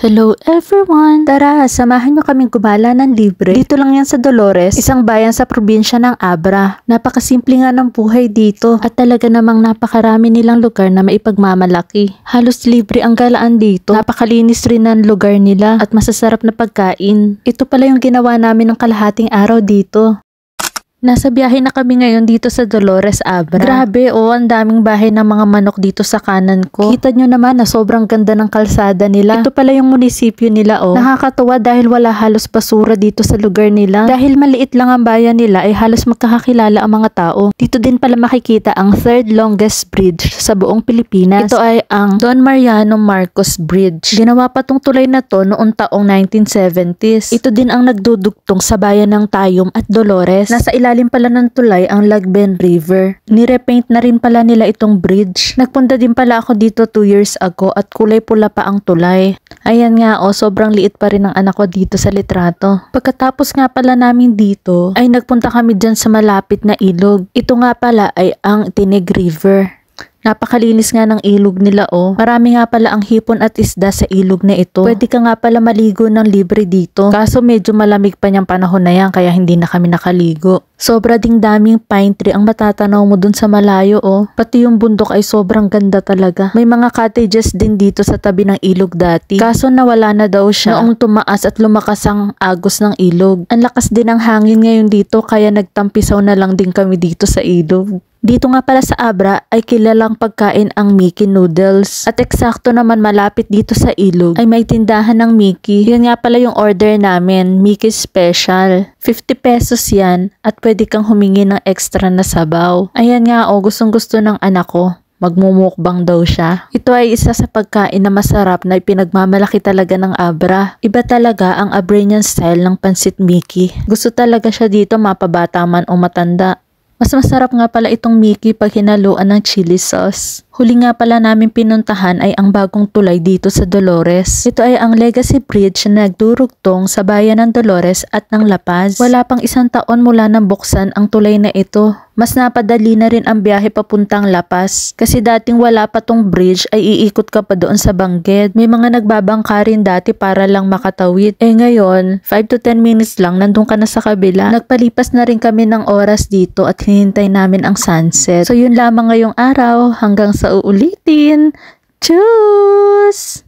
Hello everyone! Tara, samahan nyo kaming gumala ng libre. Dito lang yan sa Dolores, isang bayan sa probinsya ng Abra. Napakasimple nga ng buhay dito at talaga namang napakarami nilang lugar na maipagmamalaki. Halos libre ang galaan dito. Napakalinis rin ng lugar nila at masasarap na pagkain. Ito pala yung ginawa namin ng kalahating araw dito. Nasa biyahe na kami ngayon dito sa Dolores, Abra. Grabe, ang daming bahay ng mga manok dito sa kanan ko. Kita nyo naman na sobrang ganda ng kalsada nila. Ito pala yung munisipyo nila, Nakakatuwa dahil wala halos basura dito sa lugar nila. Dahil maliit lang ang bayan nila ay halos magkakakilala ang mga tao. Dito din pala makikita ang third longest bridge sa buong Pilipinas. Ito ay ang Don Mariano Marcos Bridge. Ginawa pa tong tulay na to noong taong 1970s. Ito din ang nagdudugtong sa bayan ng Tayum at Dolores. Nasa ilalim pala ng tulay ang Lagben River. Nirepaint na rin pala nila itong bridge. Nagpunta din pala ako dito 2 years ago at kulay pula pa ang tulay. Ayan nga sobrang liit pa rin ang anak ko dito sa litrato. Pagkatapos nga pala namin dito ay nagpunta kami dyan sa malapit na ilog. Ito nga pala ay ang Tinig River. Napakalinis nga ng ilog nila Marami nga pala ang hipon at isda sa ilog na ito. Pwede ka nga pala maligo ng libre dito. Kaso medyo malamig pa niyang panahon na yan kaya hindi na kami nakaligo. Sobra ding daming pine tree ang matatanaw mo dun sa malayo Pati yung bundok ay sobrang ganda talaga. May mga cottages din dito sa tabi ng ilog dati. Kaso nawala na daw siya noong tumaas at lumakas ang agos ng ilog. Ang lakas din ng hangin ngayon dito kaya nagtampisaw na lang din kami dito sa ilog. Dito nga pala sa Abra ay kilalang pagkain ang Mickey Noodles. At eksakto naman malapit dito sa ilog ay may tindahan ng Mickey. Yan nga pala yung order namin, Mickey Special. 50 pesos yan at pwede kang humingi ng extra na sabaw. Ayan nga gustong gusto ng anak ko. Magmumukbang daw siya. Ito ay isa sa pagkain na masarap na ipinagmamalaki talaga ng Abra. Iba talaga ang Abranian style ng pansit Mickey. Gusto talaga siya dito mapabata man o matanda. Mas masarap nga pala itong Mickey pag hinaluan ng chili sauce. Huli nga pala namin pinuntahan ay ang bagong tulay dito sa Dolores. Ito ay ang Legacy Bridge na nagdurugtong sa bayan ng Dolores at ng La Paz. Wala pang 1 taon mula nang buksan ang tulay na ito. Mas napadali na rin ang biyahe papuntang La Paz. Kasi dating wala pa tong bridge ay iikot ka pa doon sa Bangged. May mga nagbabangka rin dati para lang makatawid. Ngayon, 5 to 10 minutes lang nandun ka na sa kabila. Nagpalipas na rin kami ng oras dito at hinihintay namin ang sunset. So yun lamang ngayong araw. Hanggang sa uulitin. Tschüss!